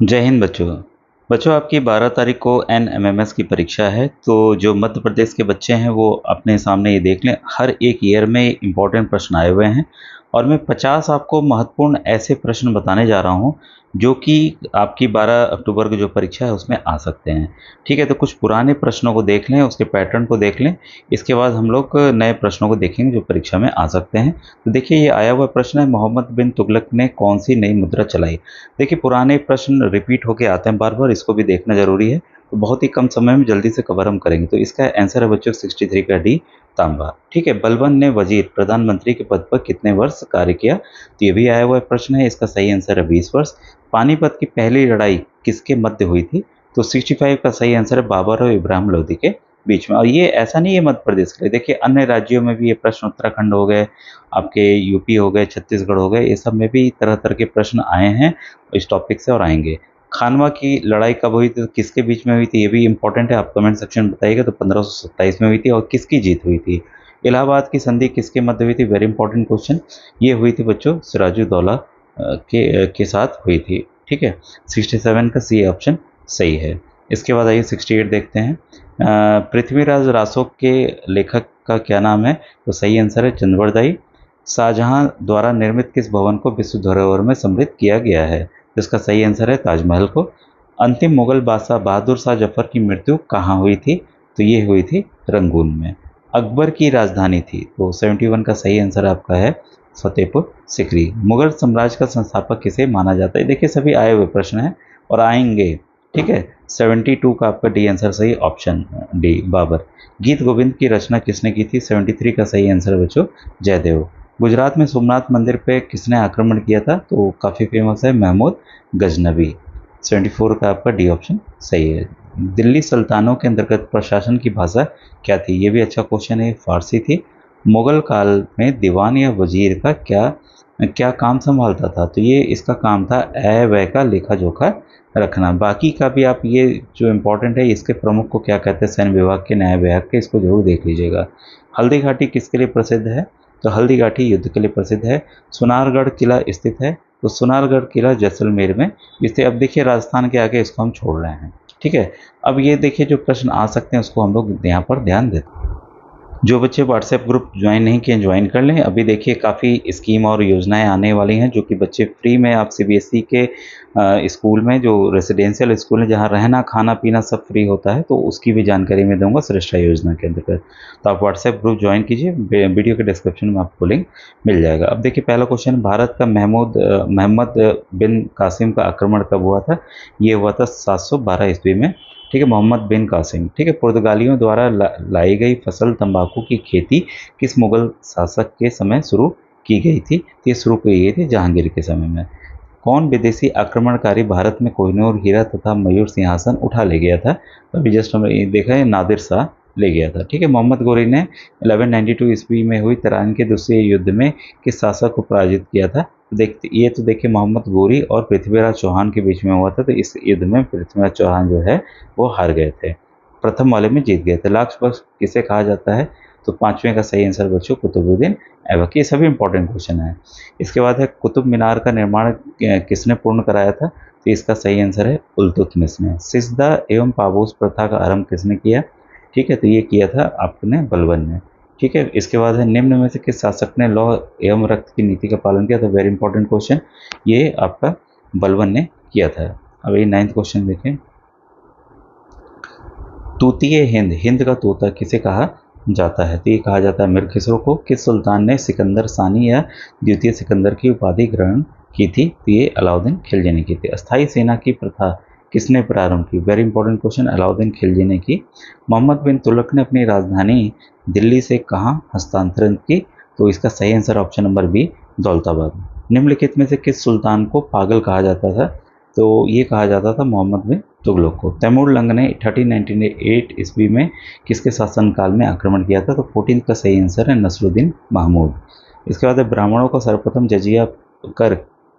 जय हिंद बच्चों। बच्चों आपकी 12 तारीख को एनएमएमएस की परीक्षा है, तो जो मध्य प्रदेश के बच्चे हैं वो अपने सामने ये देख लें, हर एक ईयर में इम्पोर्टेंट प्रश्न आए हुए हैं और मैं 50 आपको महत्वपूर्ण ऐसे प्रश्न बताने जा रहा हूँ जो कि आपकी 12 अक्टूबर की जो परीक्षा है उसमें आ सकते हैं। ठीक है, तो कुछ पुराने प्रश्नों को देख लें, उसके पैटर्न को देख लें, इसके बाद हम लोग नए प्रश्नों को देखेंगे जो परीक्षा में आ सकते हैं। तो देखिए, ये आया हुआ प्रश्न है, मोहम्मद बिन तुगलक ने कौन सी नई मुद्रा चलाई। देखिए, पुराने प्रश्न रिपीट होके आते हैं बार बार, इसको भी देखना जरूरी है। तो बहुत ही कम समय में जल्दी से कवर हम करेंगे। तो इसका आंसर है बच्चों 63 का डी, तांबा। ठीक है, बलबन ने वजीर प्रधानमंत्री के पद पर कितने वर्ष कार्य किया। तो ये भी आया हुआ प्रश्न है, इसका सही आंसर है 20 वर्ष। पानीपत की पहली लड़ाई किसके मध्य हुई थी। तो 65 का सही आंसर है बाबर और इब्राहिम लोदी के बीच में। और ये ऐसा नहीं है मध्य प्रदेश के लिए, देखिए अन्य राज्यों में भी ये प्रश्न, उत्तराखंड हो गए, आपके यूपी हो गए, छत्तीसगढ़ हो गए, ये सब में भी तरह तरह के प्रश्न आए हैं इस टॉपिक से और आएंगे। खानवा की लड़ाई कब हुई थी, तो किसके बीच में हुई थी, ये भी इंपॉर्टेंट है, आप कमेंट सेक्शन में बताइएगा। तो 1527 में हुई थी और किसकी जीत हुई थी। इलाहाबाद की संधि किसके मध्य हुई थी, वेरी इंपॉर्टेंट क्वेश्चन। ये हुई थी बच्चों सिराजुद्दौला के साथ हुई थी। ठीक है, 67 का सी ऑप्शन सही है। इसके बाद आइए 68 देखते हैं। पृथ्वीराज रासो के लेखक का क्या नाम है। तो सही आंसर है चंद्रवरदाई। शाहजहां द्वारा निर्मित किस भवन को विश्व धरोहर में सम्मिलित किया गया है। जिसका सही आंसर है ताजमहल को। अंतिम मुगल बादशाह बहादुर शाह जफर की मृत्यु कहाँ हुई थी। तो ये हुई थी रंगून में। अकबर की राजधानी थी। तो 71 का सही आंसर आपका है फतेहपुर सिकरी। मुगल साम्राज्य का संस्थापक किसे माना जाता है। देखिए, सभी आए हुए प्रश्न हैं और आएंगे। ठीक है, 72 का आपका डी आंसर सही, ऑप्शन डी बाबर। गीत गोविंद की रचना किसने की थी। 73 का सही आंसर बच्चों जयदेव। गुजरात में सोमनाथ मंदिर पे किसने आक्रमण किया था। तो काफ़ी फेमस है महमूद गजनबी। 74 का आपका डी ऑप्शन सही है। दिल्ली सुल्तानों के अंतर्गत प्रशासन की भाषा क्या थी। ये भी अच्छा क्वेश्चन है, फारसी थी। मुगल काल में दीवान या वजीर का क्या क्या काम संभालता था। तो ये इसका काम था अय व्यय का लेखा जोखा रखना। बाकी का भी आप ये जो इम्पोर्टेंट है, इसके प्रमुख को क्या कहते हैं, सैन्य विभाग के, न्याय विभाग के, इसको जरूर देख लीजिएगा। हल्दी घाटी किसके लिए प्रसिद्ध है। तो हल्दी घाटी युद्ध के लिए प्रसिद्ध है। सुनारगढ़ किला स्थित है। तो सुनारगढ़ किला जैसलमेर में स्थित। अब देखिए, राजस्थान के आगे इसको हम छोड़ रहे हैं। ठीक है, अब ये देखिए जो प्रश्न आ सकते हैं उसको हम लोग यहाँ पर ध्यान देते हैं। जो बच्चे व्हाट्सएप ग्रुप ज्वाइन नहीं किए ज्वाइन कर लें। अभी देखिए काफ़ी स्कीम और योजनाएं आने वाली हैं जो कि बच्चे फ्री में, आप सीबीएसई के स्कूल में, जो रेसिडेंशियल स्कूल है जहां रहना खाना पीना सब फ्री होता है, तो उसकी भी जानकारी मैं दूंगा श्रेष्ठा योजना के अंतर्गत। तो आप व्हाट्सएप ग्रुप ज्वाइन कीजिए, वीडियो के डिस्क्रिप्शन में आपको लिंक मिल जाएगा। अब देखिए पहला क्वेश्चन, भारत का मोहम्मद बिन कासिम का आक्रमण कब हुआ था। ये हुआ था 712 ईस्वी में। ठीक है, मोहम्मद बिन कासिम। ठीक है, पुर्तगालियों द्वारा लाई गई फसल तंबाकू की खेती किस मुगल शासक के समय शुरू की गई थी। ये शुरू की गई थी जहांगीर के समय में। कौन विदेशी आक्रमणकारी भारत में कोहिनूर हीरा तथा मयूर सिंहासन उठा ले गया था। तो अभी जस्ट हमने ये देखा है, नादिर शाह ले गया था। ठीक है, मोहम्मद गोरी ने 1192 ईस्वी में हुई तराइन के दूसरे युद्ध में किस शासक को पराजित किया था। देखते ये तो देखिए, मोहम्मद गोरी और पृथ्वीराज चौहान के बीच में हुआ था। तो इस युद्ध में पृथ्वीराज चौहान जो है वो हार गए थे, प्रथम वाले में जीत गए थे। लास्ट बख्श किसे कहा जाता है। तो पांचवें का सही आंसर बच्चों कुतुबुद्दीन ऐबक। ये सभी इंपॉर्टेंट क्वेश्चन है। इसके बाद है कुतुब मीनार का निर्माण किसने पूर्ण कराया था। तो इसका सही आंसर है इल्तुतमिश ने। सिजदा एवं पाबूस प्रथा का आरंभ किसने किया। ठीक है, तो ये किया था आपने बलबन ने। ठीक है, इसके बाद है निम्न में से किस शासक ने लौह एवं रक्त की नीति का पालन किया। तो वेरी इंपॉर्टेंट क्वेश्चन, ये आपका बलबन ने किया था। अब ये 9th क्वेश्चन देखें। तूतीय हिंद, हिंद का तोता किसे कहा जाता है। तो ये कहा जाता है मीर खिसरो को। किस सुल्तान ने सिकंदर सानी या द्वितीय सिकंदर की उपाधि ग्रहण की थी। तो ये अलाउद्दीन खिलजी ने की थी। अस्थाई सेना की प्रथा किसने प्रारंभ की। Very important question, Alauddin Khilji ने की। मोहम्मद बिन तुगलक ने अपनी राजधानी दिल्ली से कहाँ हस्तांतरित की। तो इसका सही answer option number B, Daulatabad. निम्नलिखित में से किस सुल्तान को पागल कहा जाता था। तो ये कहा जाता था मोहम्मद बिन तुगलक को। तैमूर लंग ने 1398 ईस्वी में किसके शासनकाल में आक्रमण किया था। तो 14 का सही आंसर है नसरुद्दीन महमूद। इसके बाद ब्राह्मणों को सर्वप्रथम जजिया कर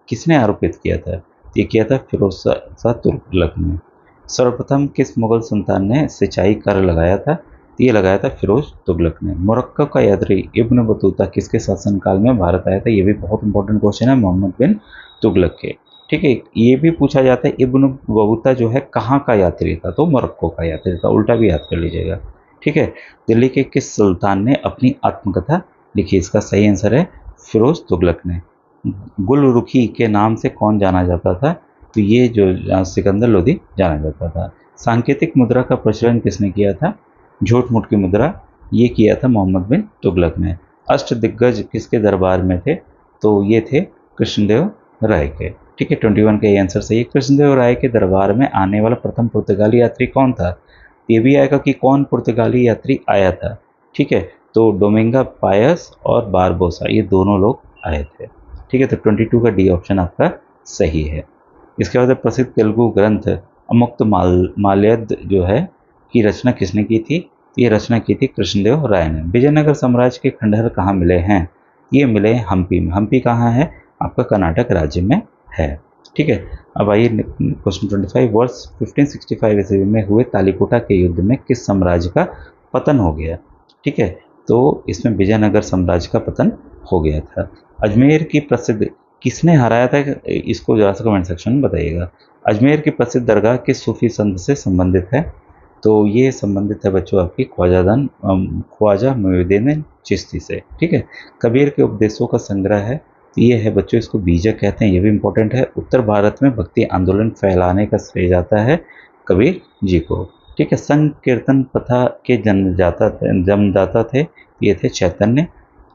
किसने आरोपित किया था। ये किया था फिरोज शाह तुगलक ने। सर्वप्रथम किस मुगल सुल्तान ने सिंचाई कर लगाया था। ये लगाया था फिरोज तुगलक ने। मोरक्को का यात्री इब्न बतूता किसके शासनकाल में भारत आया था। ये भी बहुत इंपॉर्टेंट क्वेश्चन है, मोहम्मद बिन तुगलक के। ठीक है, ये भी पूछा जाता है इब्न बतूता जो है कहाँ का यात्री था, तो मोरक्को का यात्री था, उल्टा भी याद कर लीजिएगा। ठीक है, दिल्ली के किस सुल्तान ने अपनी आत्मकथा लिखी? इसका सही आंसर है फिरोज तुगलक ने। गुलरुखी के नाम से कौन जाना जाता था? तो ये जो सिकंदर लोदी जाना जाता था। सांकेतिक मुद्रा का प्रचलन किसने किया था? झूठ मूठ की मुद्रा, ये किया था मोहम्मद बिन तुगलक ने। अष्ट दिग्गज किसके दरबार में थे? तो ये थे कृष्णदेव राय के। ठीक है, 21 का ये आंसर सही है। कृष्णदेव राय के दरबार में आने वाला प्रथम पुर्तगाली यात्री कौन था? ये भी आएगा कि कौन पुर्तगाली यात्री आया था। ठीक है, तो डोमिंगा पायस और बारबोसा ये दोनों लोग आए थे। ठीक है, तो 22 का डी ऑप्शन आपका सही है। इसके बाद प्रसिद्ध तेलुगु ग्रंथ अमुक्त माल्यद जो है की रचना किसने की थी? ये रचना की थी कृष्णदेव राय ने। विजयनगर साम्राज्य के खंडहर कहाँ मिले हैं? ये मिले हम्पी में। हम्पी कहाँ है? आपका कर्नाटक राज्य में है। ठीक है, अब आइए क्वेश्चन 25। वर्ष 1565 ईस्वी में हुए तालीकोटा के युद्ध में किस साम्राज्य का पतन हो गया? ठीक है, तो इसमें विजयनगर साम्राज्य का पतन हो गया था। अजमेर की प्रसिद्ध किसने हराया था? इसको जरा सा कमेंट सेक्शन में बताइएगा। अजमेर की प्रसिद्ध दरगाह किस सूफी संत से संबंधित है? तो ये संबंधित है बच्चों आपकी ख्वाजा मोइनुद्दीन चिश्ती से। ठीक है, कबीर के उपदेशों का संग्रह है, ये है बच्चों, इसको बीजक कहते हैं, ये भी इंपॉर्टेंट है। उत्तर भारत में भक्ति आंदोलन फैलाने का श्रेय जाता है कबीर जी को। ठीक है, संकीर्तन प्रथा के जन्मदाता थे, ये थे चैतन्य।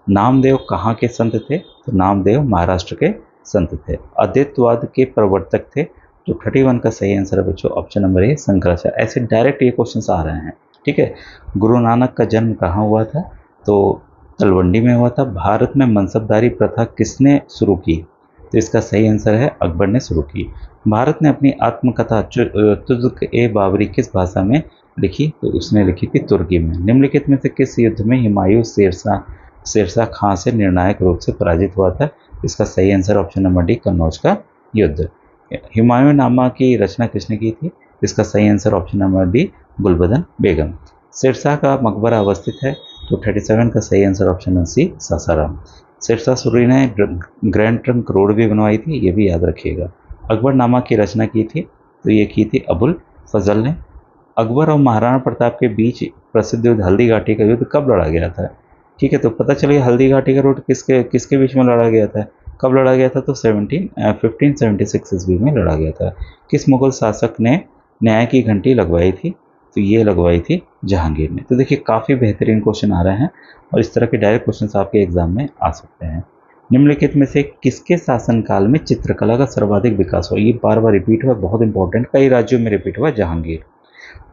नामदेव कहाँ के संत थे? तो नामदेव महाराष्ट्र के संत थे। अद्वैतवाद के प्रवर्तक थे। तो 31 का सही आंसर है बच्चों ऑप्शन नंबर ए शंकराचार्य। ऐसे डायरेक्ट ये क्वेश्चन आ रहे हैं। ठीक है, गुरु नानक का जन्म कहाँ हुआ था? तो तलवंडी में हुआ था। भारत में मनसबदारी प्रथा किसने शुरू की? तो इसका सही आंसर है अकबर ने शुरू की। भारत ने अपनी आत्मकथा तुज़्क़-ए-बाबरी किस भाषा में लिखी? तो उसने लिखी थी तुर्की में। निम्नलिखित में से किस युद्ध में हुमायूं शेरशाह खां से निर्णायक रूप से पराजित हुआ था? इसका सही answer option number D Kannauj का युद्ध। हुमायूंनामा की रचना किसने की थी? इसका सही answer option number D Gulbadan Begum. Sher Shah का मकबरा अवस्थित है, तो 37 का सही answer option number C Sasaram. Sher Shah Suri ने ग्रैंड ट्रंक रोड भी बनवाई थी, ये भी याद रखिएगा। अकबरनामा की रचना की थी, तो ये की थी अबुल फजल ने। अकबर और महाराणा प्रताप के बीच प्रसिद्ध युद्ध हल्दी घाटी का युद्ध कब लड़ा गया था? ठीक है, तो पता चलिए हल्दी घाटी का युद्ध किसके किसके बीच में लड़ा गया था, कब लड़ा गया था? तो 1576 ईस्वी में लड़ा गया था। किस मुगल शासक ने न्याय की घंटी लगवाई थी? तो ये लगवाई थी जहांगीर ने। तो देखिए काफ़ी बेहतरीन क्वेश्चन आ रहे हैं और इस तरह के डायरेक्ट क्वेश्चन आपके एग्जाम में आ सकते हैं। निम्नलिखित में से किसके शासनकाल में चित्रकला का सर्वाधिक विकास हुआ? ये बार बार रिपीट हुआ, बहुत इंपॉर्टेंट, कई राज्यों में रिपीट हुआ। जहांगीर।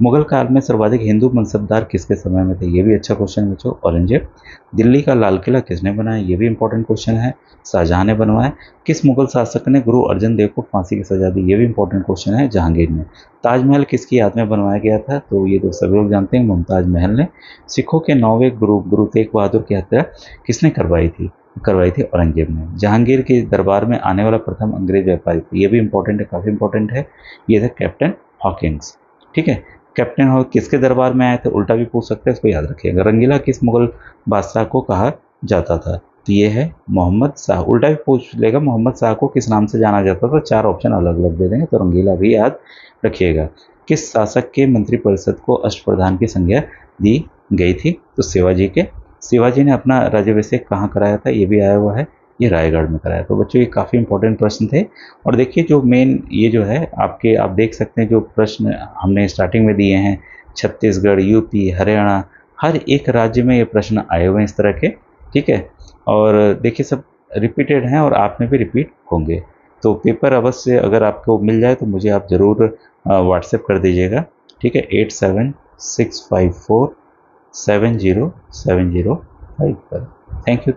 मुगल काल में सर्वाधिक हिंदू मनसबदार किसके समय में थे? ये भी अच्छा क्वेश्चन है बच्चों, औरंगजेब। दिल्ली का लाल किला किसने बनाया? ये भी इंपॉर्टेंट क्वेश्चन है, शाहजहां ने बनवाया। किस मुगल शासक ने गुरु अर्जन देव को फांसी की सजा दी? ये भी इंपॉर्टेंट क्वेश्चन है, जहांगीर ने। ताजमहल किसकी याद में बनवाया गया था? तो ये तो सभी लोग जानते हैं, मुमताज महल ने। सिखों के 9वें गुरु तेग बहादुर की हत्या किसने करवाई थी औरंगजेब ने। जहांगीर के दरबार में आने वाला प्रथम अंग्रेज व्यापारी, ये भी इंपॉर्टेंट है, काफी इंपॉर्टेंट है, ये था कैप्टन हॉकिंस। ठीक है, कैप्टन हॉक किसके दरबार में आए थे? उल्टा भी पूछ सकते हैं, इसको याद रखिएगा। रंगीला किस मुगल बादशाह को कहा जाता था? तो ये है मोहम्मद शाह। उल्टा भी पूछ लेगा, मोहम्मद शाह को किस नाम से जाना जाता था? 4 ऑप्शन अलग अलग दे देंगे, तो रंगीला भी याद रखिएगा। किस शासक के मंत्रिपरिषद को अष्टप्रधान की संज्ञा दी गई थी? तो शिवाजी ने अपना राज्याभिषेक कहाँ कराया था? ये भी आया हुआ है, ये रायगढ़ में कराया। तो बच्चों ये काफ़ी इंपॉर्टेंट प्रश्न थे। और देखिए जो मेन ये जो है आपके, आप देख सकते हैं जो प्रश्न हमने स्टार्टिंग में दिए हैं, छत्तीसगढ़, यूपी, हरियाणा, हर एक राज्य में ये प्रश्न आए हुए हैं इस तरह के। ठीक है, और देखिए सब रिपीटेड हैं और आप में भी रिपीट होंगे। तो पेपर अवश्य अगर आपको मिल जाए तो मुझे आप ज़रूर व्हाट्सएप कर दीजिएगा। ठीक है, 8765470705 पर। Thank you.